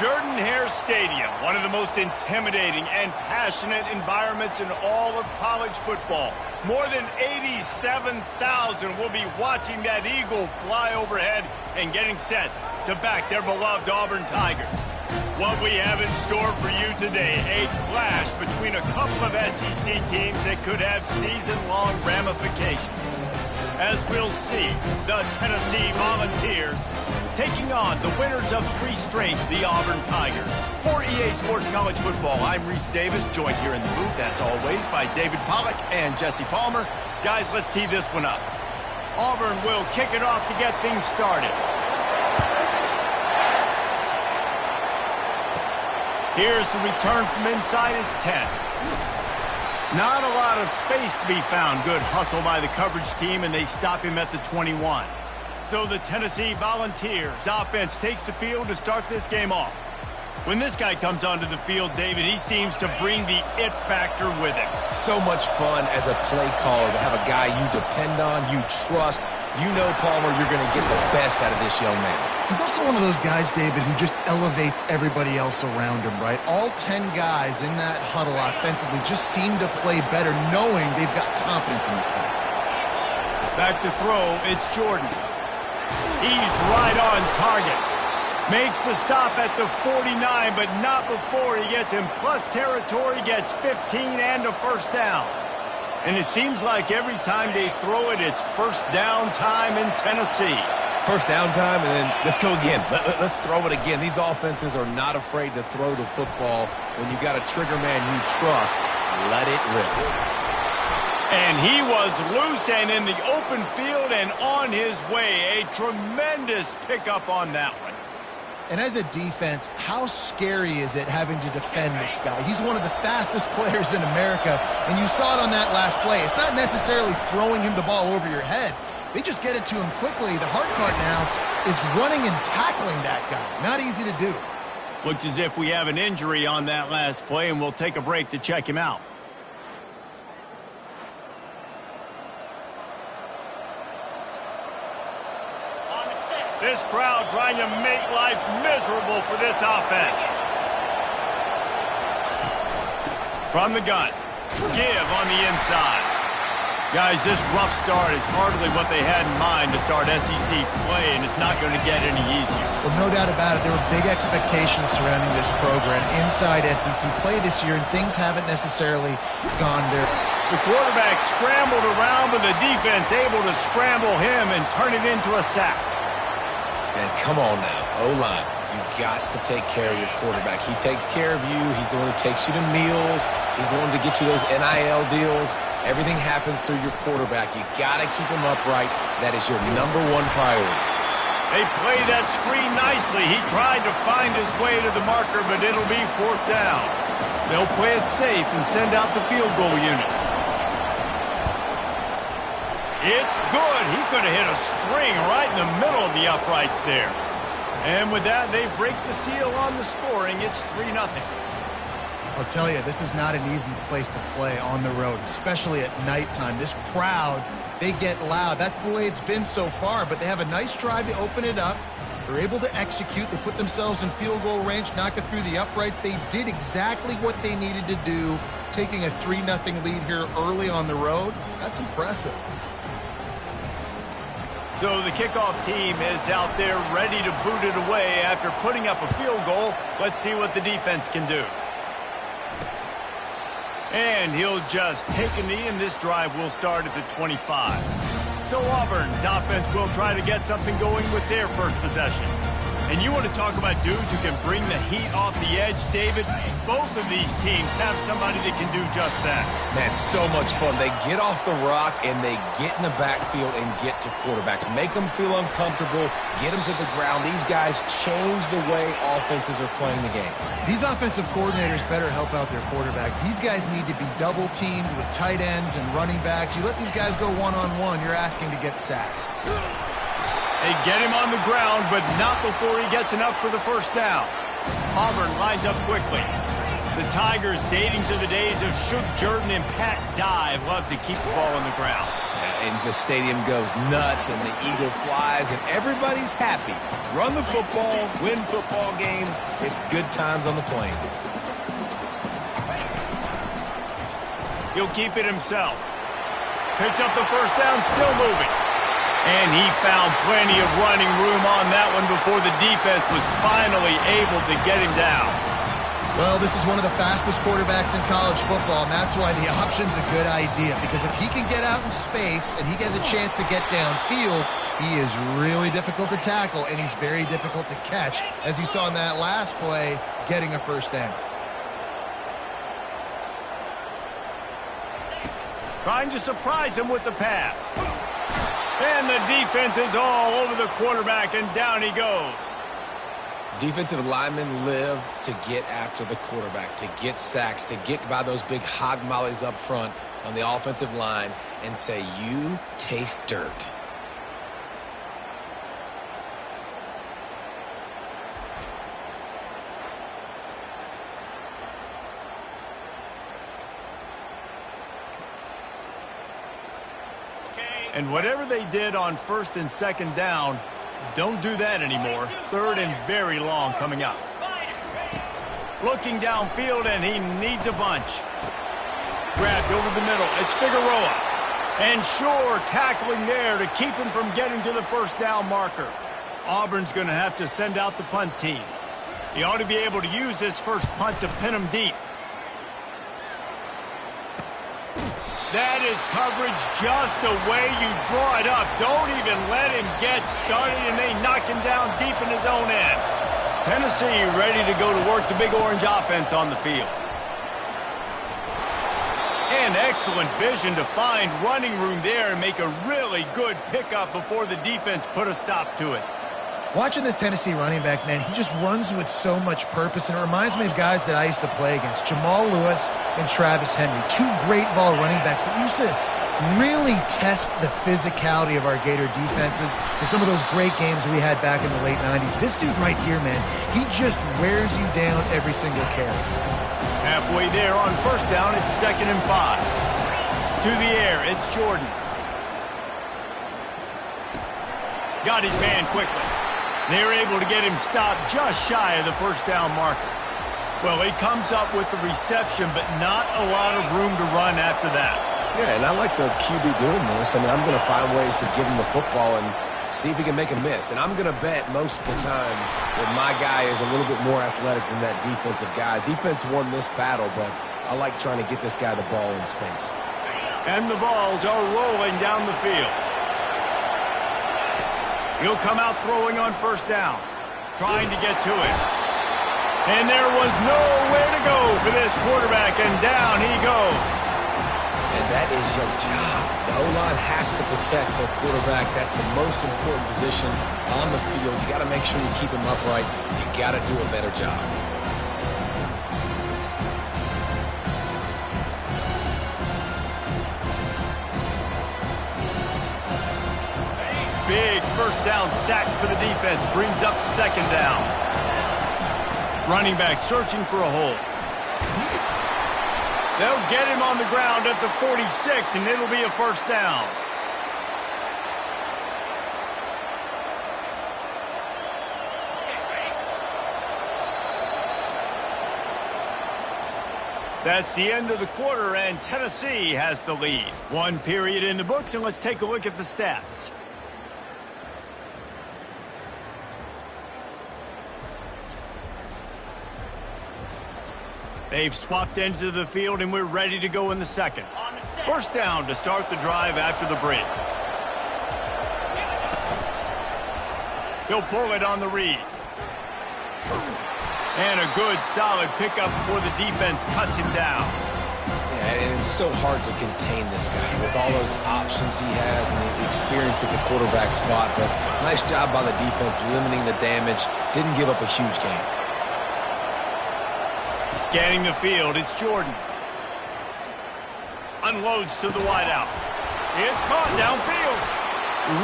Jordan-Hare Stadium, one of the most intimidating and passionate environments in all of college football. More than 87,000 will be watching that eagle fly overhead and getting set to back their beloved Auburn Tigers. What we have in store for you today, a clash between a couple of SEC teams that could have season-long ramifications. As we'll see, the Tennessee Volunteers taking on the winners of 3 straight, the Auburn Tigers. For EA Sports College Football, I'm Reese Davis, joined here in the booth, as always, by David Pollack and Jesse Palmer. Guys, let's tee this one up. Auburn will kick it off to get things started. Here's the return from inside his 10. Not a lot of space to be found. Good hustle by the coverage team, and they stop him at the 21. So the Tennessee Volunteers offense takes the field to start this game off. When this guy comes onto the field, David, he seems to bring the it factor with him. So much fun as a play caller to have a guy you depend on, you trust. You know, Palmer, you're going to get the best out of this young man. He's also one of those guys, David, who just elevates everybody else around him, right? All 10 guys in that huddle offensively just seem to play better knowing they've got confidence in this guy. Back to throw, it's Jordan. He's right on target. Makes the stop at the 49, but not before he gets in plus territory, gets 15 and a first down. And it seems like every time they throw it, it's first down time in Tennessee. First down time, and then let's go again. Let's throw it again. These offenses are not afraid to throw the football. When you've got a trigger man you trust, let it rip. And he was loose and in the open field and on his way. A tremendous pickup on that one. And as a defense, how scary is it having to defend this guy? He's one of the fastest players in America, and you saw it on that last play. It's not necessarily throwing him the ball over your head. They just get it to him quickly. The hard part now is running and tackling that guy. Not easy to do. Looks as if we have an injury on that last play, and we'll take a break to check him out. This crowd trying to make life miserable for this offense. From the gun, give on the inside. Guys, this rough start is hardly what they had in mind to start SEC play, and it's not going to get any easier. Well, no doubt about it. There were big expectations surrounding this program inside SEC play this year, and things haven't necessarily gone there. The quarterback scrambled around, but the defense able to scramble him and turn it into a sack. And come on now, O-line, you got to take care of your quarterback. He takes care of you. He's the one who takes you to meals. He's the one that gets you those NIL deals. Everything happens through your quarterback. You got to keep him upright. That is your #1 priority. They play that screen nicely. He tried to find his way to the marker, but it'll be 4th down. They'll play it safe and send out the field goal unit. It's good. He could have hit a string right in the middle of the uprights there. And with that, they break the seal on the scoring. It's 3-0. I'll tell you, this is not an easy place to play on the road, especially at nighttime. This crowd, they get loud. That's the way it's been so far, but they have a nice drive to open it up. They're able to execute. They put themselves in field goal range, knock it through the uprights. They did exactly what they needed to do, taking a 3-0 lead here early on the road. That's impressive. So the kickoff team is out there ready to boot it away after putting up a field goal. Let's see what the defense can do. And he'll just take a knee, and this drive will start at the 25. So Auburn's offense will try to get something going with their first possession. And you want to talk about dudes who can bring the heat off the edge, David? Both of these teams have somebody that can do just that. Man, so much fun. They get off the rock, and they get in the backfield and get to quarterbacks. Make them feel uncomfortable, get them to the ground. These guys change the way offenses are playing the game. These offensive coordinators better help out their quarterback. These guys need to be double-teamed with tight ends and running backs. You let these guys go one-on-one, you're asking to get sacked. They get him on the ground, but not before he gets enough for the first down. Auburn lines up quickly. The Tigers, dating to the days of Shook Jordan and Pat Dye, love to keep the ball on the ground. and the stadium goes nuts, and the eagle flies, and everybody's happy. Run the football, win football games. It's good times on the plains. He'll keep it himself. Picks up the first down, still moving. And he found plenty of running room on that one before the defense was finally able to get him down. Well, this is one of the fastest quarterbacks in college football, and that's why the option's a good idea. Because if he can get out in space and he has a chance to get downfield, he is really difficult to tackle, and he's very difficult to catch, as you saw in that last play, getting a first down. Trying to surprise him with the pass. And the defense is all over the quarterback, and down he goes. Defensive linemen live to get after the quarterback, to get sacks, to get by those big hog mollies up front on the offensive line and say, you taste dirt. And whatever they did on first and second down, don't do that anymore. Third and very long coming up. Looking downfield, and he needs a bunch. Grabbed over the middle. It's Figueroa. And sure, tackling there to keep him from getting to the first down marker. Auburn's going to have to send out the punt team. He ought to be able to use this first punt to pin him deep. That is coverage just the way you draw it up. Don't even let him get started, and they knock him down deep in his own end. Tennessee ready to go to work the Big Orange offense on the field. And excellent vision to find running room there and make a really good pickup before the defense put a stop to it. Watching this Tennessee running back, man, he just runs with so much purpose, and it reminds me of guys that I used to play against, Jamal Lewis and Travis Henry, two great ball running backs that used to really test the physicality of our Gator defenses in some of those great games we had back in the late 90s. This dude right here, man, he just wears you down every single carry. Halfway there on first down, it's 2nd and 5. To the air, it's Jordan. Got his man quickly. They're able to get him stopped just shy of the first down marker. Well, he comes up with the reception, but not a lot of room to run after that. Yeah, and I like the QB doing this. I mean, I'm going to find ways to give him the football and see if he can make a miss. And I'm going to bet most of the time that my guy is a little bit more athletic than that defensive guy. Defense won this battle, but I like trying to get this guy the ball in space. And the balls are rolling down the field. He'll come out throwing on first down, trying to get to it. And there was nowhere to go for this quarterback, and down he goes. And that is your job. The O-line has to protect the quarterback. That's the most important position on the field. You got to make sure you keep him upright. You got to do a better job. Big first down sack for the defense. Brings up 2nd down. Running back searching for a hole. They'll get him on the ground at the 46, and it'll be a first down. That's the end of the quarter, and Tennessee has the lead. One period in the books, and let's take a look at the stats. They've swapped ends of the field, and we're ready to go in the second. First down to start the drive after the break. He'll pull it on the read. And a good, solid pickup before the defense cuts him down. Yeah, and it's so hard to contain this guy with all those options he has and the experience at the quarterback spot. But nice job by the defense limiting the damage. Didn't give up a huge gain. Scanning the field, it's Jordan. Unloads to the wideout. It's caught downfield.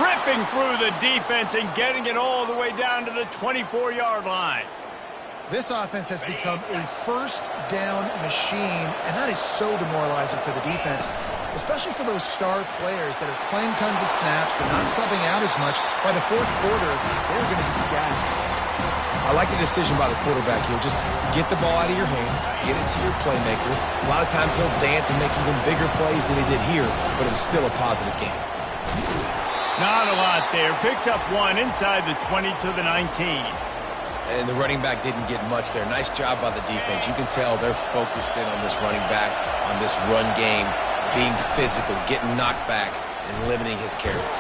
Ripping through the defense and getting it all the way down to the 24-yard line. This offense has become a first down machine, and that is so demoralizing for the defense. especially for those star players that are playing tons of snaps. They're not subbing out as much. By the fourth quarter, they're going to be gassed. I like the decision by the quarterback here. Just get the ball out of your hands, get it to your playmaker. A lot of times he'll dance and make even bigger plays than he did here, but it was still a positive game. Not a lot there. Picks up one inside the 20 to the 19. And the running back didn't get much there. Nice job by the defense. You can tell they're focused in on this running back, on this run game, being physical, getting knockbacks, and limiting his carries.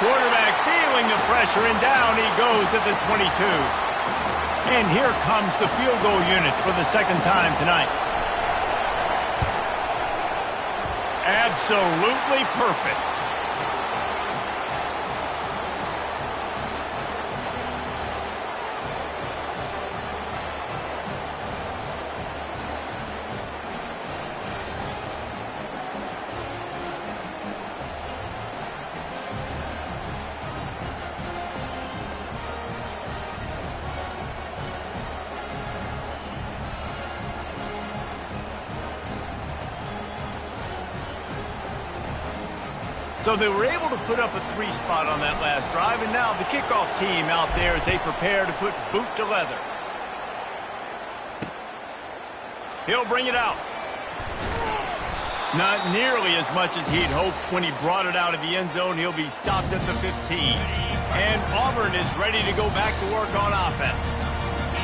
Quarterback feeling the pressure, and down he goes at the 22. And here comes the field goal unit for the second time tonight. Absolutely perfect. So they were able to put up a 3 spot on that last drive, and now the kickoff team out there as they prepare to put boot to leather. He'll bring it out. Not nearly as much as he'd hoped when he brought it out of the end zone. He'll be stopped at the 15. And Auburn is ready to go back to work on offense.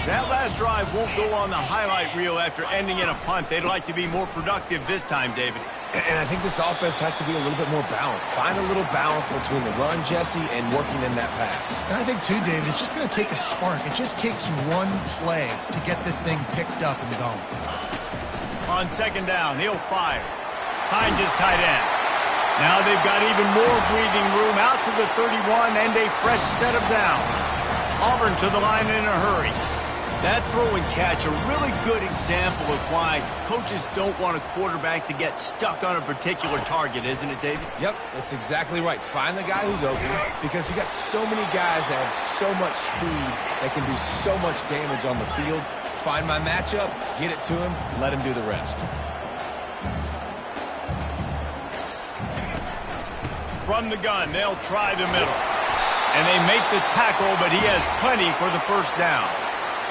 That last drive won't go on the highlight reel after ending in a punt. They'd like to be more productive this time, David. And I think this offense has to be a little bit more balanced. Find a little balance between the run, Jesse, and working in that pass. And I think, too, David, it's just going to take a spark. It just takes one play to get this thing picked up and going. On second down, he'll fire. Finds his tight end. Now they've got even more breathing room out to the 31 and a fresh set of downs. Auburn to the line in a hurry. That throw and catch, a really good example of why coaches don't want a quarterback to get stuck on a particular target, isn't it, David? Yep, that's exactly right. Find the guy who's open, because you got so many guys that have so much speed that can do so much damage on the field. Find my matchup, get it to him, let him do the rest. From the gun, they'll try the middle. And they make the tackle, but he has plenty for the first down.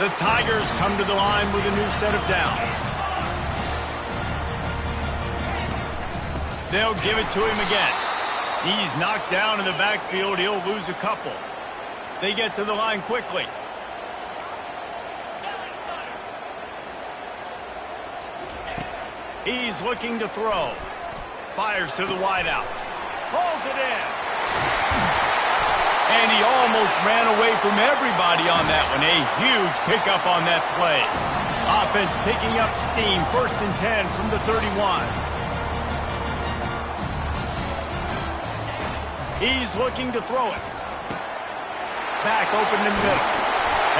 The Tigers come to the line with a new set of downs. They'll give it to him again. He's knocked down in the backfield. He'll lose a couple. They get to the line quickly. He's looking to throw. Fires to the wideout. Pulls it in. And he almost ran away from everybody on that one. A huge pickup on that play. Offense picking up steam. 1st and 10 from the 31. He's looking to throw it. Back open in the middle.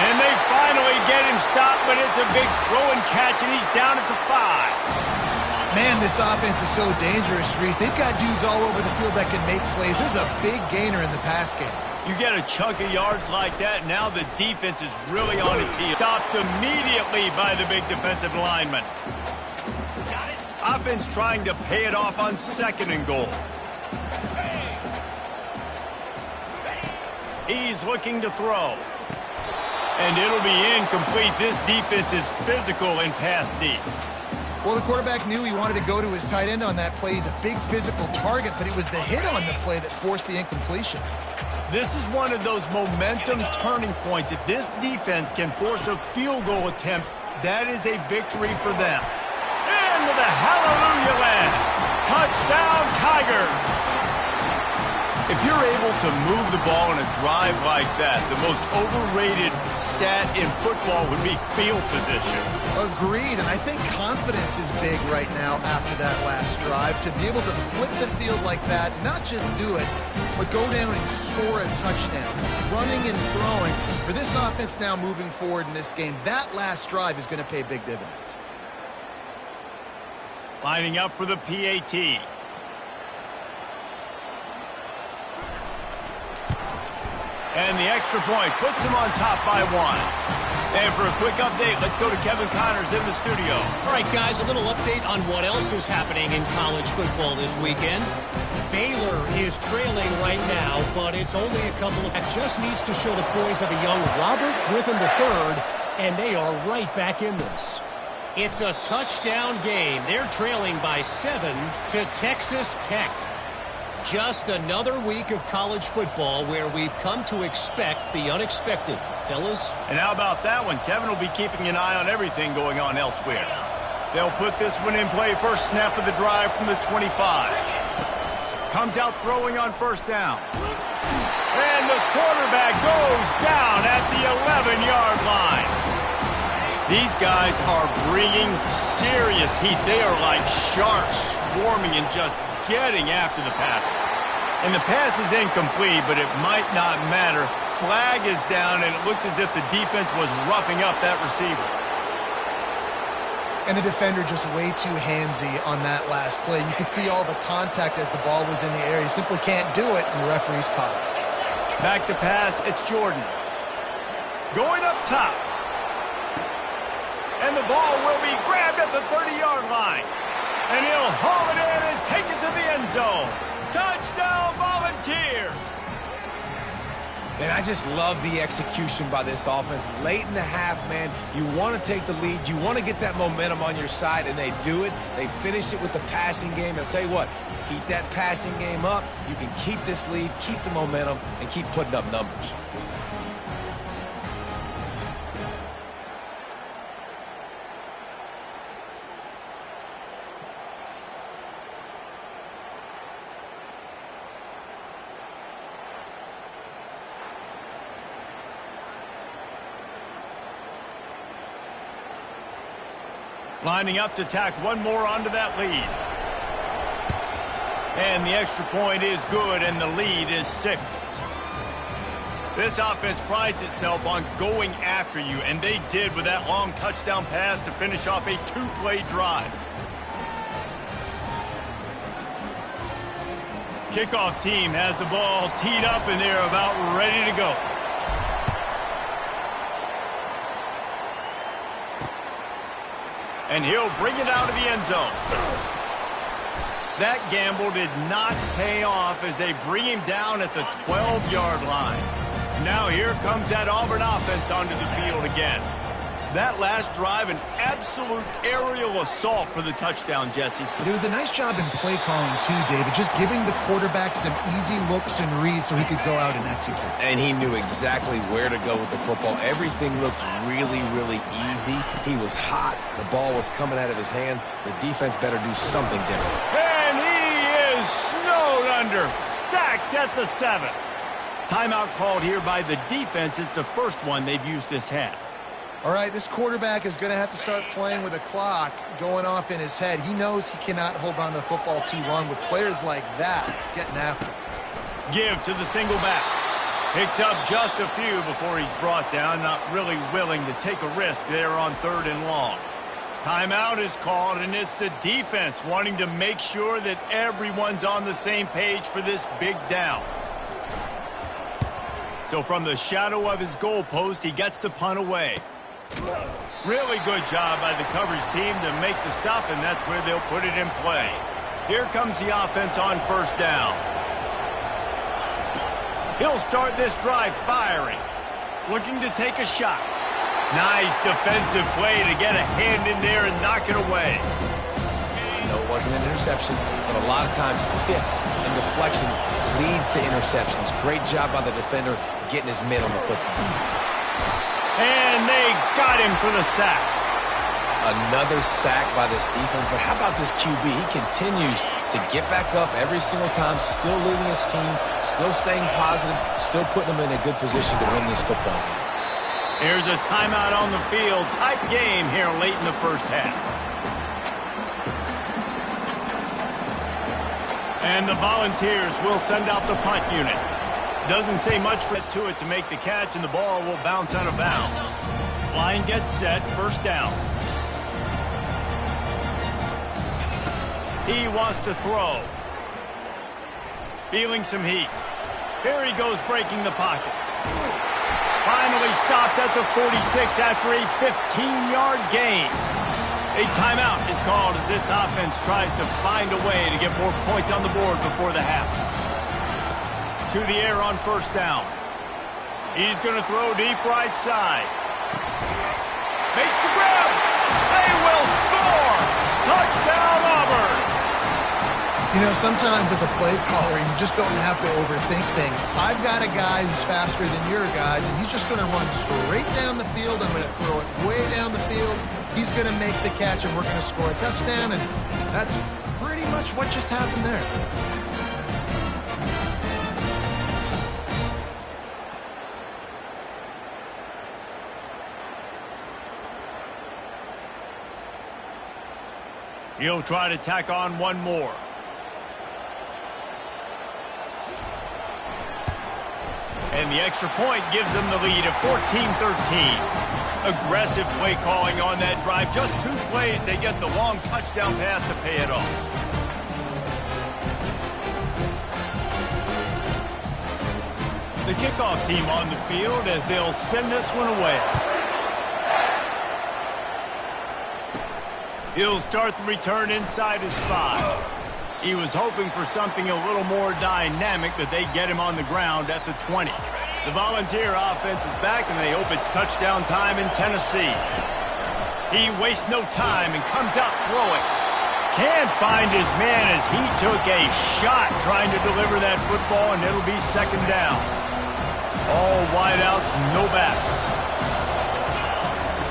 And they finally get him stopped, but it's a big throw and catch, and he's down at the 5. Man, this offense is so dangerous, Reese. They've got dudes all over the field that can make plays. There's a big gainer in the pass game. You get a chunk of yards like that, now the defense is really on its heels. Stopped immediately by the big defensive lineman. Offense trying to pay it off on 2nd and goal. He's looking to throw. And it'll be incomplete. This defense is physical and pass deep. Well, the quarterback knew he wanted to go to his tight end on that play. He's a big physical target, but it was the hit on the play that forced the incompletion. This is one of those momentum turning points. If this defense can force a field goal attempt, that is a victory for them. Into the hallelujah land. Touchdown, Tigers. If you're able to move the ball in a drive like that, the most overrated stat in football would be field position. Agreed, and I think confidence is big right now after that last drive. To be able to flip the field like that, not just do it, but go down and score a touchdown. Running and throwing. For this offense now moving forward in this game, that last drive is going to pay big dividends. Lining up for the PAT. And the extra point puts them on top by 1. And for a quick update, let's go to Kevin Connors in the studio. All right, guys, a little update on what else is happening in college football this weekend. Baylor is trailing right now, but it's only a couple of... Just needs to show the poise of a young Robert Griffin III, and they are right back in this. It's a touchdown game. They're trailing by 7 to Texas Tech. Just another week of college football where we've come to expect the unexpected. Fellas? And how about that one? Kevin will be keeping an eye on everything going on elsewhere. They'll put this one in play. First snap of the drive from the 25. Comes out throwing on first down. And the quarterback goes down at the 11-yard line. These guys are bringing serious heat. They are like sharks swarming and just getting after the passer. And the pass is incomplete, but it might not matter. Flag is down, and it looked as if the defense was roughing up that receiver. And the defender just way too handsy on that last play. You could see all the contact as the ball was in the air. He simply can't do it, and the referee's caught it. Back to pass, it's Jordan. Going up top. And the ball will be grabbed at the 30-yard line. And he'll haul it in and take it to the end zone. Touchdown, Volunteers! And I just love the execution by this offense. Late in the half, man, you want to take the lead. You want to get that momentum on your side, and they do it. They finish it with the passing game. I'll tell you what, keep that passing game up. You can keep this lead, keep the momentum, and keep putting up numbers. Lining up to tack one more onto that lead. And the extra point is good, and the lead is 6. This offense prides itself on going after you, and they did with that long touchdown pass to finish off a 2-play drive. Kickoff team has the ball teed up, and they're about ready to go. And he'll bring it out of the end zone. That gamble did not pay off as they bring him down at the 12-yard line. Now here comes that Auburn offense onto the field again. That last drive, an absolute aerial assault for the touchdown, Jesse. But it was a nice job in play calling too, David, just giving the quarterback some easy looks and reads so he could go out and execute. And he knew exactly where to go with the football. Everything looked really, really easy. He was hot. The ball was coming out of his hands. The defense better do something different. And he is snowed under, sacked at the 7. Timeout called here by the defense. It's the first one they've used this half. All right, this quarterback is going to have to start playing with a clock going off in his head. He knows he cannot hold on to the football too long with players like that getting after him. Give to the single back. Picks up just a few before he's brought down, not really willing to take a risk there on 3rd and long. Timeout is called, and it's the defense wanting to make sure that everyone's on the same page for this big down. So from the shadow of his goalpost, he gets the punt away. Really good job by the coverage team to make the stop, and that's where they'll put it in play. Here comes the offense on first down. He'll start this drive firing, looking to take a shot. Nice defensive play to get a hand in there and knock it away. No, it wasn't an interception, but a lot of times tips and deflections leads to interceptions. Great job by the defender getting his mitt on the football. And they got him for the sack. Another sack by this defense, but how about this QB? He continues to get back up every single time, still leading his team, still staying positive, still putting them in a good position to win this football game. Here's a timeout on the field. Tight game here late in the first half. And the Volunteers will send out the punt unit. Doesn't say much to it to make the catch, and the ball will bounce out of bounds. Line gets set, first down. He wants to throw. Feeling some heat. Here he goes breaking the pocket. Finally stopped at the 46 after a 15-yard gain. A timeout is called as this offense tries to find a way to get more points on the board before the half. To the air on first down. He's going to throw deep right side. Makes the grab. They will score. Touchdown, Auburn. You know, sometimes as a play caller, you just don't have to overthink things. I've got a guy who's faster than your guys, and he's just going to run straight down the field. I'm going to throw it way down the field. He's going to make the catch, and we're going to score a touchdown, and that's pretty much what just happened there. He'll try to tack on one more. And the extra point gives them the lead at 14-13. Aggressive play calling on that drive. Just 2 plays, they get the long touchdown pass to pay it off. The kickoff team on the field as they'll send this one away. He'll start the return inside his 5. He was hoping for something a little more dynamic, but they get him on the ground at the 20. The Volunteer offense is back, and they hope it's touchdown time in Tennessee. He wastes no time and comes out throwing. Can't find his man as he took a shot trying to deliver that football, and it'll be second down. All wideouts, no backs.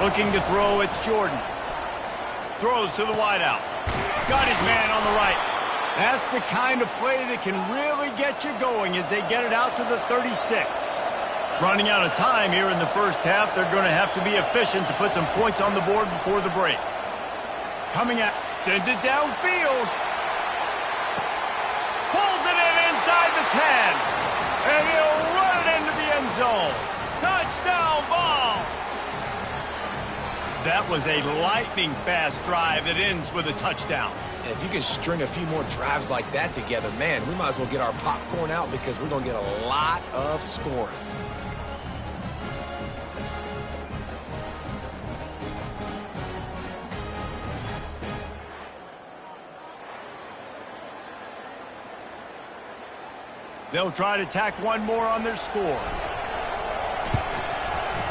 Looking to throw, it's Jordan. Throws to the wideout. Got his man on the right. That's the kind of play that can really get you going as they get it out to the 36. Running out of time here in the first half, they're going to have to be efficient to put some points on the board before the break. Coming out, sends it downfield. Pulls it in inside the 10. And he'll run it into the end zone. Touchdown ball. That was a lightning-fast drive that ends with a touchdown. If you can string a few more drives like that together, man, we might as well get our popcorn out because we're going to get a lot of scoring. They'll try to tack one more on their score.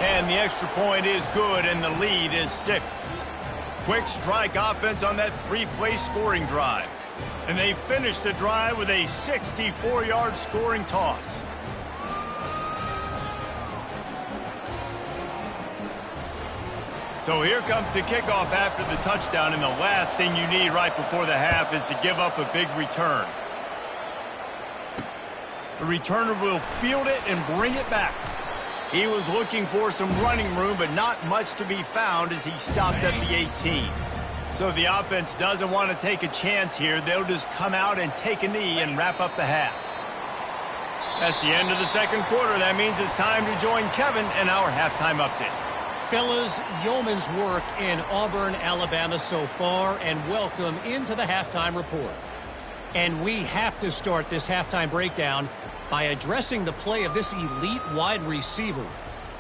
And the extra point is good, and the lead is 6. Quick strike offense on that 3-play scoring drive. And they finish the drive with a 64-yard scoring toss. So here comes the kickoff after the touchdown, and the last thing you need right before the half is to give up a big return. The returner will field it and bring it back. He was looking for some running room, but not much to be found as he stopped at the 18. So the offense doesn't want to take a chance here. They'll just come out and take a knee and wrap up the half. That's the end of the second quarter. That means it's time to join Kevin in our halftime update. Fellas, yeoman's work in Auburn, Alabama so far, and welcome into the halftime report. And we have to start this halftime breakdown by addressing the play of this elite wide receiver.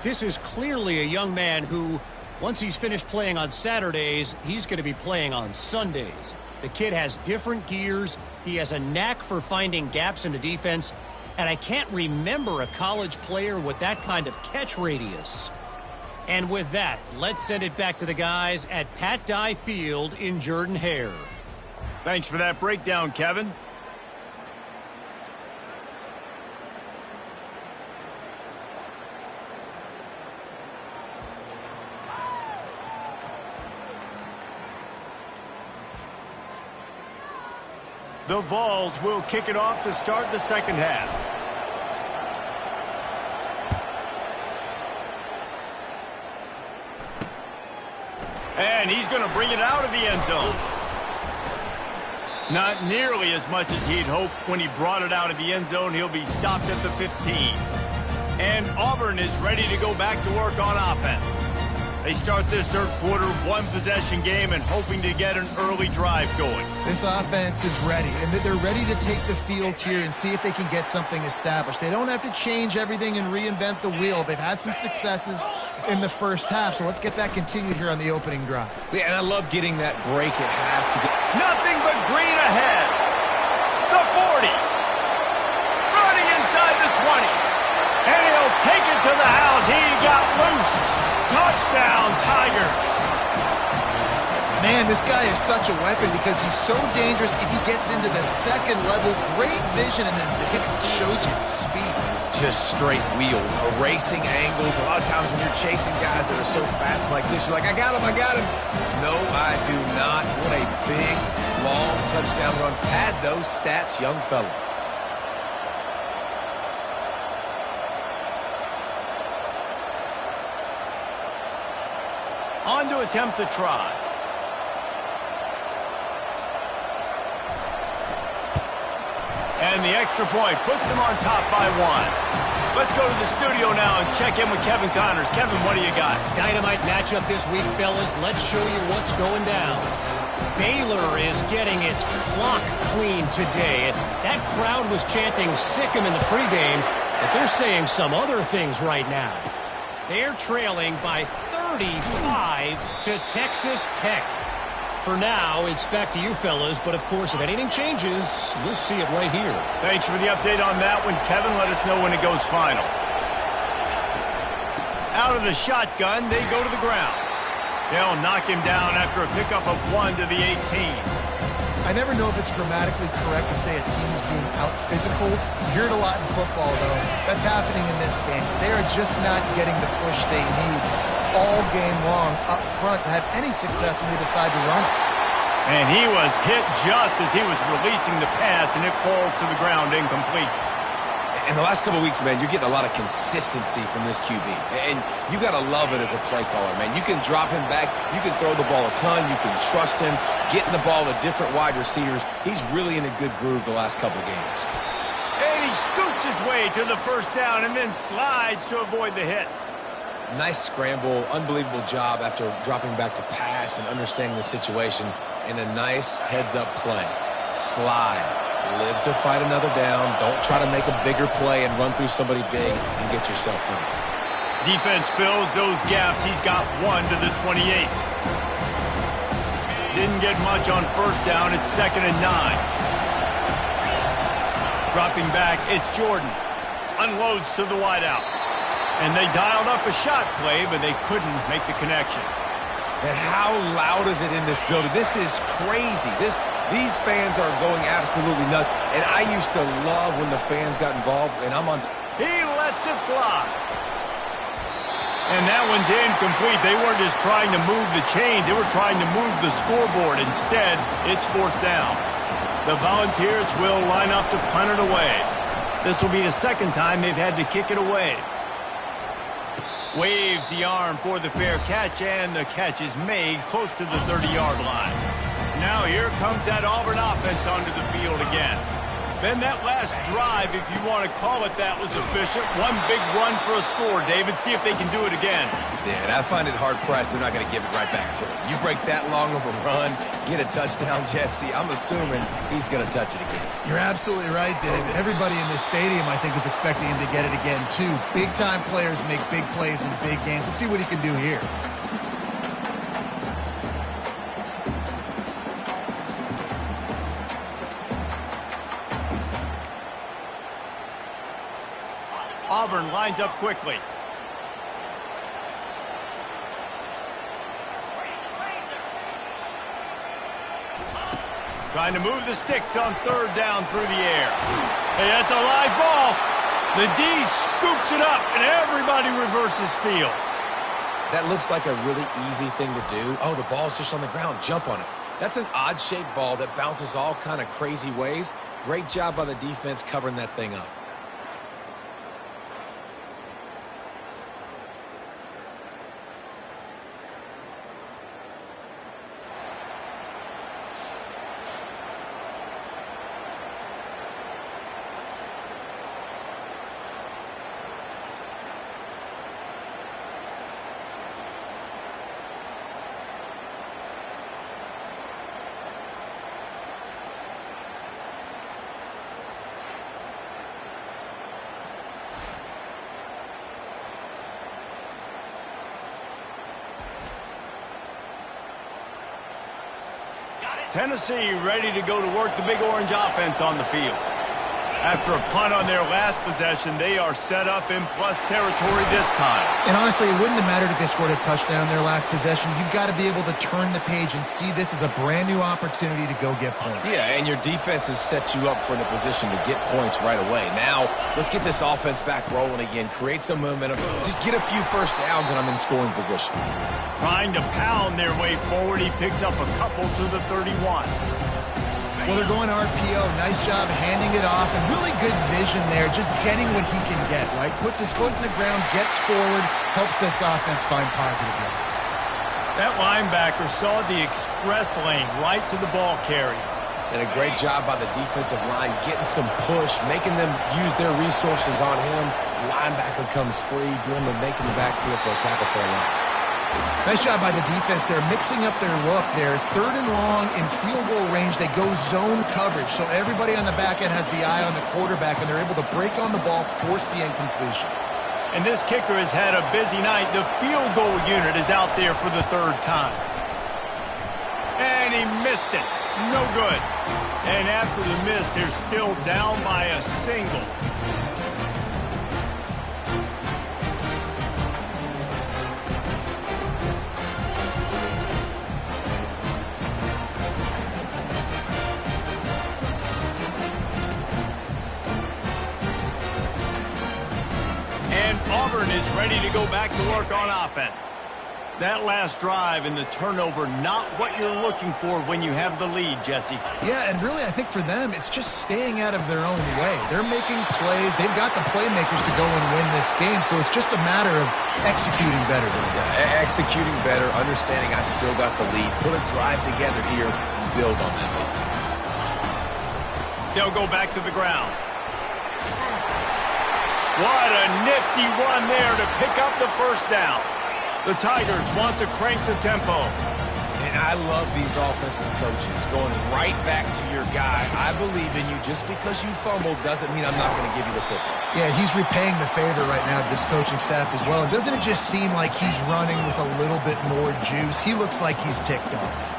This is clearly a young man who, once he's finished playing on Saturdays, he's going to be playing on Sundays. The kid has different gears. He has a knack for finding gaps in the defense. And I can't remember a college player with that kind of catch radius. And with that, let's send it back to the guys at Pat Dye Field in Jordan-Hare. Thanks for that breakdown, Kevin. The Vols will kick it off to start the second half. And he's going to bring it out of the end zone. Not nearly as much as he'd hoped when he brought it out of the end zone. He'll be stopped at the 15. And Auburn is ready to go back to work on offense. They start this third quarter, one-possession game, and hoping to get an early drive going. This offense is ready, and they're ready to take the field here and see if they can get something established. They don't have to change everything and reinvent the wheel. They've had some successes in the first half, so let's get that continued here on the opening drive. Yeah, and I love getting that break at half to get... Nothing but green ahead. The 40. Running inside the 20. And he'll take it to the house. He got loose. Touchdown, Tigers. Man, this guy is such a weapon because he's so dangerous if he gets into the second level. Great vision, and then shows you the speed. Just straight wheels, erasing angles. A lot of times when you're chasing guys that are so fast like this, you're like, I got him, I got him. No, I do not. What a big, long touchdown run. Pad those stats, young fella. On to attempt the try. And the extra point puts them on top by 1. Let's go to the studio now and check in with Kevin Connors. Kevin, what do you got? Dynamite matchup this week, fellas. Let's show you what's going down. Baylor is getting its clock cleaned today. And that crowd was chanting "sick 'em" in the pregame, but they're saying some other things right now. They're trailing by 35 to Texas Tech. For now, it's back to you fellas, but of course, if anything changes, you'll see it right here. Thanks for the update on that one, Kevin. Let us know when it goes final. Out of the shotgun, they go to the ground. They'll knock him down after a pickup of 1 to the 18. I never know if it's grammatically correct to say a team's being out-physicaled. You hear it a lot in football, though. That's happening in this game. They are just not getting the push they need all game long up front to have any success when they decide to run it. And he was hit just as he was releasing the pass, and it falls to the ground incomplete. In the last couple of weeks, man, you're getting a lot of consistency from this QB. And you got to love it as a play caller, man. You can drop him back. You can throw the ball a ton. You can trust him, getting the ball to different wide receivers. He's really in a good groove the last couple of games. And he scoots his way to the first down and then slides to avoid the hit. Nice scramble, unbelievable job after dropping back to pass and understanding the situation. And a nice heads-up play. Slide. Live to fight another down. Don't try to make a bigger play and run through somebody big and get yourself hurt. Defense fills those gaps. He's got 1 to the 28. Didn't get much on first down. It's 2nd and 9. Dropping back, it's Jordan. Unloads to the wideout. And they dialed up a shot play, but they couldn't make the connection. And how loud is it in this building? This is crazy. These fans are going absolutely nuts. And I used to love when the fans got involved, and I'm on... He lets it fly. And that one's incomplete. They weren't just trying to move the chains. They were trying to move the scoreboard. Instead, it's 4th down. The Volunteers will line up to punt it away. This will be the second time they've had to kick it away. Waves the arm for the fair catch, and the catch is made close to the 30-yard line. Now here comes that Auburn offense onto the field again. Then that last drive, if you want to call it that, was efficient. One big run for a score, David. See if they can do it again. Yeah, and I find it hard-pressed they're not going to give it right back to him. You break that long of a run, get a touchdown, Jesse, I'm assuming he's going to touch it again. You're absolutely right, David. Everybody in this stadium, I think, is expecting him to get it again, too. Big-time players make big plays in big games. Let's see what he can do here. Auburn lines up quickly. Trying to move the sticks on 3rd down through the air. Hey, that's a live ball. The D scoops it up, and everybody reverses field. That looks like a really easy thing to do. Oh, the ball's just on the ground. Jump on it. That's an odd-shaped ball that bounces all kind of crazy ways. Great job by the defense covering that thing up. Tennessee ready to go to work the Big Orange offense on the field. After a punt on their last possession, they are set up in plus territory this time. And honestly, it wouldn't have mattered if they scored a touchdown their last possession. You've got to be able to turn the page and see this as a brand new opportunity to go get points. Yeah, and your defense has set you up for the position to get points right away. Now, let's get this offense back rolling again, create some momentum, just get a few first downs, and I'm in scoring position. Trying to pound their way forward, he picks up a couple to the 31. Well, they're going RPO. Nice job handing it off, and really good vision there, just getting what he can get, right? Puts his foot in the ground, gets forward, helps this offense find positive yards. That linebacker saw the express lane right to the ball carrier. And a great job by the defensive line, getting some push, making them use their resources on him. Linebacker comes free, bring them making the backfield for a tackle for a loss. Nice job by the defense. They're mixing up their look. They're 3rd and long in field goal range. They go zone coverage, so everybody on the back end has the eye on the quarterback, and they're able to break on the ball, force the incompletion. And this kicker has had a busy night. The field goal unit is out there for the 3rd time. And he missed it. No good. And after the miss, they're still down by a single. Auburn is ready to go back to work on offense. That last drive and the turnover, not what you're looking for when you have the lead, Jesse. Yeah, and really, I think for them, it's just staying out of their own way. They're making plays. They've got the playmakers to go and win this game, so it's just a matter of executing better. Yeah, executing better, understanding I still got the lead. Put a drive together here and build on that lead. They'll go back to the ground. What a nifty run there to pick up the first down. The Tigers want to crank the tempo. And I love these offensive coaches going right back to your guy. I believe in you. Just because you fumbled doesn't mean I'm not going to give you the football. Yeah, he's repaying the favor right now to this coaching staff as well. Doesn't it just seem like he's running with a little bit more juice? He looks like he's ticked off.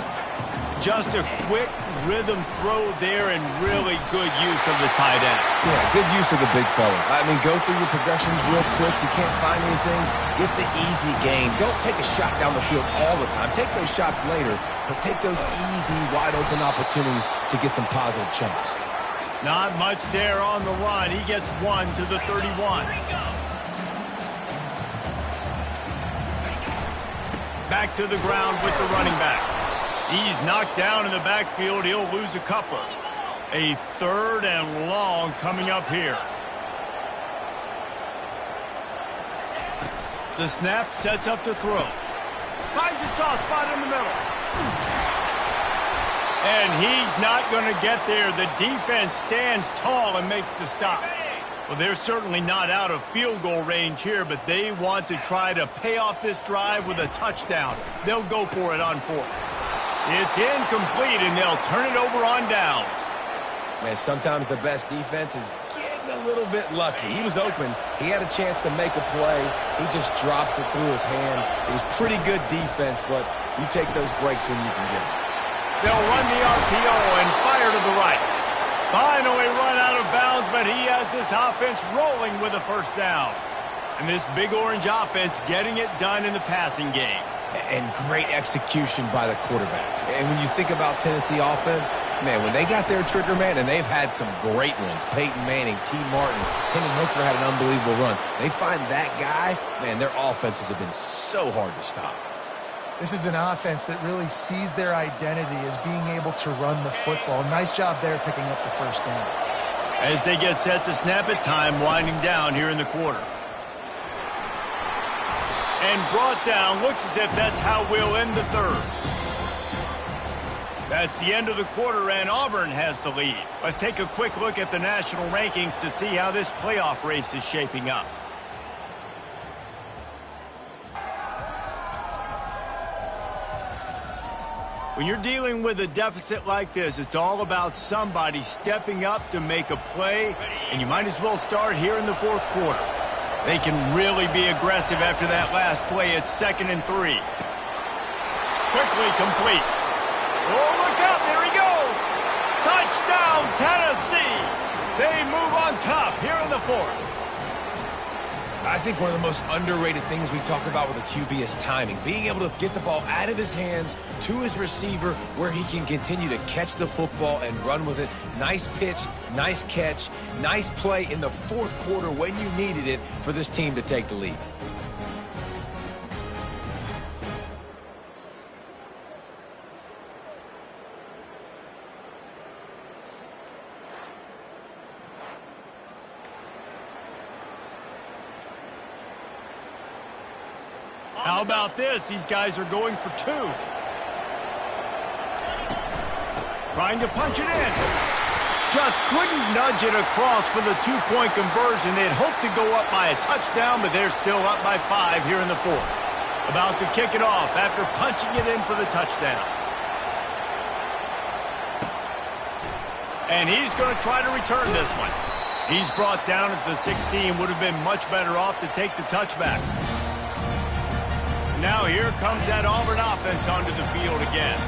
Just a quick rhythm throw there and really good use of the tight end. Yeah, good use of the big fella. I mean, go through your progressions real quick. You can't find anything. Get the easy gain. Don't take a shot down the field all the time. Take those shots later, but take those easy, wide-open opportunities to get some positive chunks. Not much there on the run. He gets 1 to the 31. Back to the ground with the running back. He's knocked down in the backfield. He'll lose a couple. A 3rd and long coming up here. The snap sets up the throw. Finds a soft spot in the middle. And he's not going to get there. The defense stands tall and makes the stop. Well, they're certainly not out of field goal range here, but they want to try to pay off this drive with a touchdown. They'll go for it on 4th. It's incomplete, and they'll turn it over on downs. Man, sometimes the best defense is getting a little bit lucky. He was open. He had a chance to make a play. He just drops it through his hand. It was pretty good defense, but you take those breaks when you can get them. They'll run the RPO and fire to the right. Finally run out of bounds, but he has this offense rolling with a first down. And this Big Orange offense getting it done in the passing game. And great execution by the quarterback. And when you think about Tennessee offense, man, when they got their trigger man, and they've had some great ones, Peyton Manning, T. Martin, Hendon Hooker had an unbelievable run. They find that guy, man, their offenses have been so hard to stop. This is an offense that really sees their identity as being able to run the football. Nice job there picking up the first down. As they get set to snap it, time winding down here in the quarter. And brought down, looks as if that's how we'll end the 3rd. That's the end of the quarter, and Auburn has the lead. Let's take a quick look at the national rankings to see how this playoff race is shaping up. When you're dealing with a deficit like this, it's all about somebody stepping up to make a play, and you might as well start here in the 4th quarter. They can really be aggressive after that last play. It's 2nd and 3. Quickly complete. Oh, look out, there he goes. Touchdown, Tennessee. They move on top here in the fourth. I think one of the most underrated things we talk about with a QB is timing. Being able to get the ball out of his hands to his receiver where he can continue to catch the football and run with it. Nice pitch, nice catch, nice play in the fourth quarter when you needed it for this team to take the lead. How about this? These guys are going for two. Trying to punch it in. Just couldn't nudge it across for the two-point conversion. They'd hoped to go up by a touchdown, but they're still up by 5 here in the fourth. About to kick it off after punching it in for the touchdown. And he's going to try to return this one. He's brought down at the 16. Would have been much better off to take the touchback. Now here comes that Auburn offense onto the field again.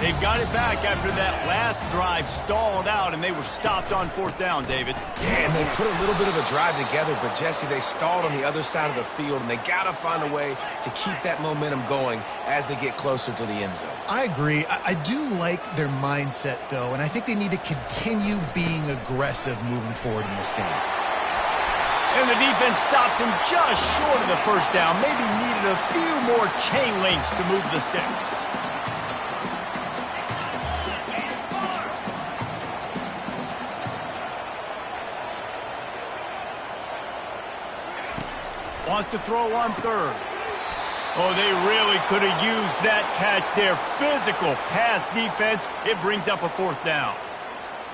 They've got it back after that last drive stalled out, and they were stopped on fourth down, David. Yeah, and they put a little bit of a drive together, but, Jesse, they stalled on the other side of the field, and they got to find a way to keep that momentum going as they get closer to the end zone. I agree. I do like their mindset, though, and I think they need to continue being aggressive moving forward in this game. And the defense stops him just short of the first down. Maybe needed a few more chain links to move the sticks. Wants to throw on third. Oh, they really could have used that catch there. Physical pass defense. It brings up a fourth down.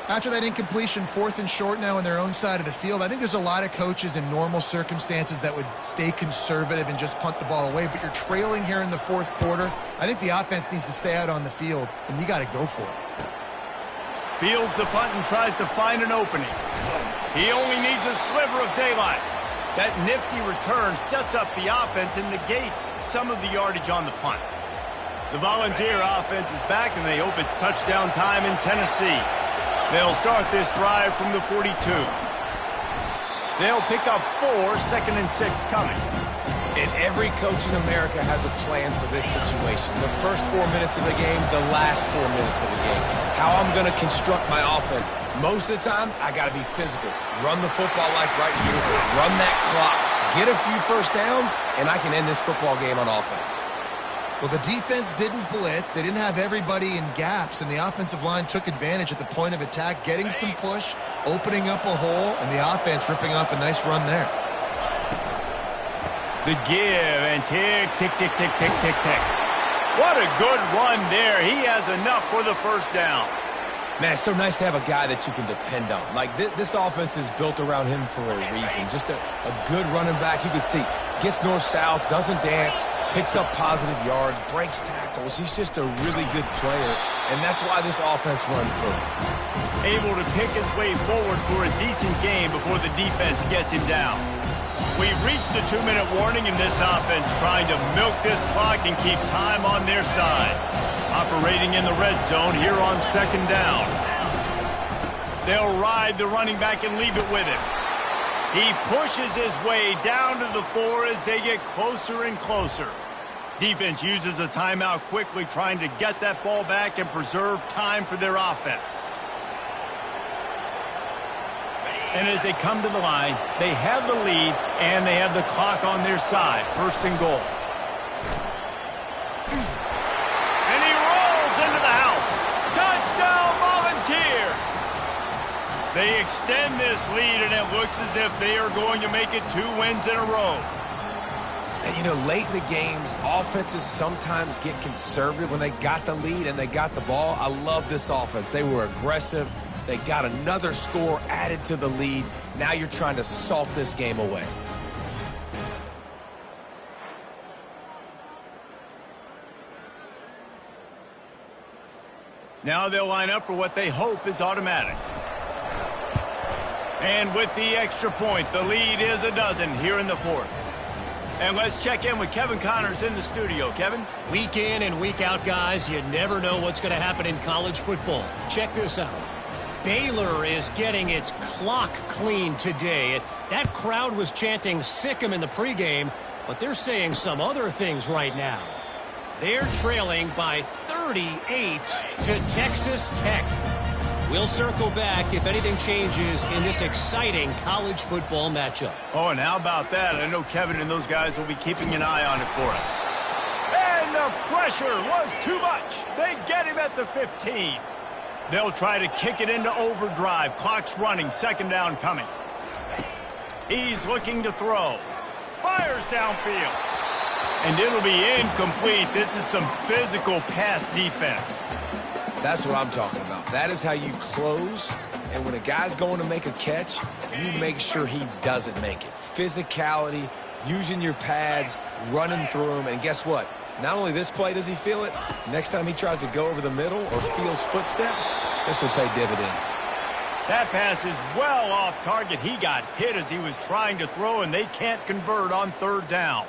After that incompletion, 4th and short now on their own side of the field, I think there's a lot of coaches in normal circumstances that would stay conservative and just punt the ball away, but you're trailing here in the fourth quarter. I think the offense needs to stay out on the field, and you got to go for it. Fields the punt and tries to find an opening. He only needs a sliver of daylight. That nifty return sets up the offense and negates some of the yardage on the punt. The Volunteer offense is back, and they hope it's touchdown time in Tennessee. They'll start this drive from the 42. They'll pick up 4, 2nd and 6 coming. And every coach in America has a plan for this situation. The first 4 minutes of the game, the last 4 minutes of the game. How I'm going to construct my offense. Most of the time, I got to be physical. Run the football like right here. Run that clock. Get a few first downs, and I can end this football game on offense. Well, the defense didn't blitz. They didn't have everybody in gaps, and the offensive line took advantage at the point of attack, getting some push, opening up a hole, and the offense ripping off a nice run there. The give, and tick, tick, tick, tick, tick, tick, tick. What a good run there. He has enough for the first down. Man, it's so nice to have a guy that you can depend on. Like, this offense is built around him for a reason. Just a good running back. You can see, gets north-south, doesn't dance, picks up positive yards, breaks tackles. He's just a really good player, and that's why this offense runs through him. Able to pick his way forward for a decent game before the defense gets him down. We've reached the 2-minute warning in this offense, trying to milk this clock and keep time on their side. Operating in the red zone here on 2nd down. They'll ride the running back and leave it with him. He pushes his way down to the 4 as they get closer and closer. Defense uses a timeout quickly, trying to get that ball back and preserve time for their offense. And as they come to the line, they have the lead and they have the clock on their side. 1st and goal. And he rolls into the house. Touchdown, Volunteers! They extend this lead, and it looks as if they are going to make it 2 wins in a row. And, you know, late in the games, offenses sometimes get conservative when they got the lead and they got the ball. I love this offense. They were aggressive. They got another score added to the lead. Now you're trying to salt this game away. Now they'll line up for what they hope is automatic. And with the extra point, the lead is a dozen here in the 4th. And let's check in with Kevin Connors in the studio. Kevin? Week in and week out, guys, you never know what's going to happen in college football. Check this out. Baylor is getting its clock cleaned today. That crowd was chanting "sick 'em" in the pregame, but they're saying some other things right now. They're trailing by 38 to Texas Tech. We'll circle back if anything changes in this exciting college football matchup. Oh, and how about that? I know Kevin and those guys will be keeping an eye on it for us. And the pressure was too much. They get him at the 15. They'll try to kick it into overdrive. Clock's running. Second down coming. He's looking to throw. Fires downfield. And it'll be incomplete. This is some physical pass defense. That's what I'm talking about. That is how you close. And when a guy's going to make a catch, you make sure he doesn't make it. Physicality, using your pads, running through them. And guess what? Not only this play does he feel it, next time he tries to go over the middle or feels footsteps, this will pay dividends. That pass is well off target. He got hit as he was trying to throw, and they can't convert on third down.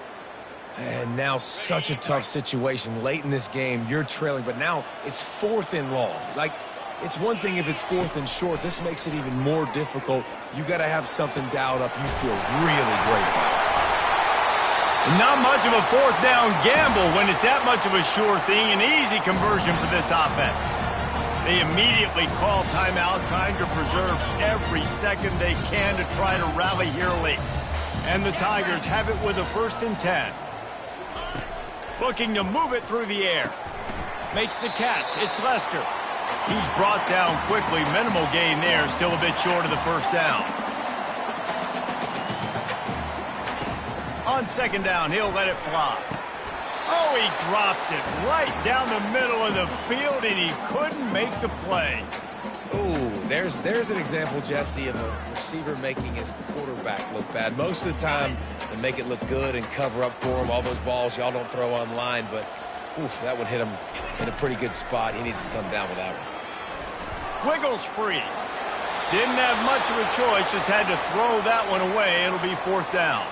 And now such a tough situation late in this game. You're trailing, but now it's 4th and long. Like, it's one thing if it's 4th and short. This makes it even more difficult. You got to have something dialed up you feel really great about. Not much of a fourth down gamble when it's that much of a sure thing. An easy conversion for this offense. They immediately call timeout, trying to preserve every second they can to try to rally here late. And the Tigers have it with a 1st and 10. Looking to move it through the air. Makes the catch. It's Lester. He's brought down quickly. Minimal gain there. Still a bit short of the first down. On second down, he'll let it fly. Oh, he drops it right down the middle of the field, and he couldn't make the play. Ooh, there's an example, Jesse, of a receiver making his quarterback look bad. Most of the time, they make it look good and cover up for him. All those balls y'all don't throw on line, but oof, that would hit him in a pretty good spot. He needs to come down with that one. Wiggles free. Didn't have much of a choice, just had to throw that one away. It'll be 4th down.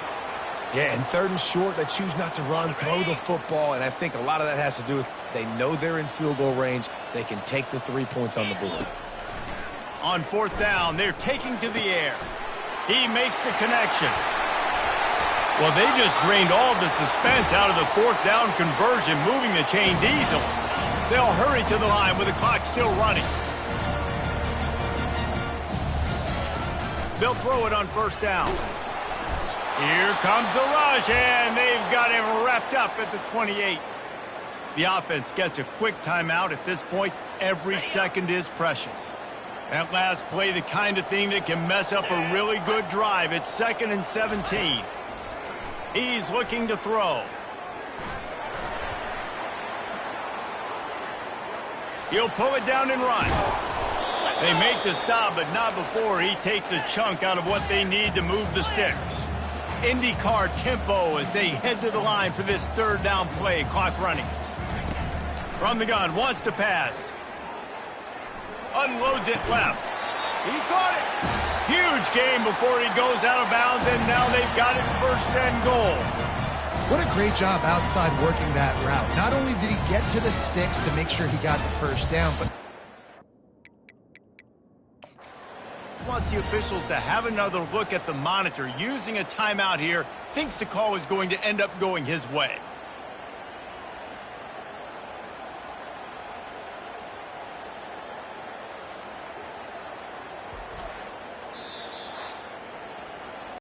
Yeah, and 3rd and short, they choose not to run, throw the football, and I think a lot of that has to do with they know they're in field goal range. They can take the 3 points on the board. On 4th down, they're taking to the air. He makes the connection. Well, they just drained all the suspense out of the 4th down conversion, moving the chains easily. They'll hurry to the line with the clock still running. They'll throw it on 1st down. Here comes the rush, and they've got him wrapped up at the 28. The offense gets a quick timeout at this point. Every second is precious. That last play, the kind of thing that can mess up a really good drive. It's 2nd and 17. He's looking to throw. He'll pull it down and run. They make the stop, but not before he takes a chunk out of what they need to move the sticks. IndyCar tempo as they head to the line for this 3rd down play. Clock running. From the gun, wants to pass. Unloads it left. He caught it. Huge gain before he goes out of bounds, and now they've got it 1st and goal. What a great job outside working that route. Not only did he get to the sticks to make sure he got the 1st down, but wants the officials to have another look at the monitor. Using a timeout here, thinks the call is going to end up going his way.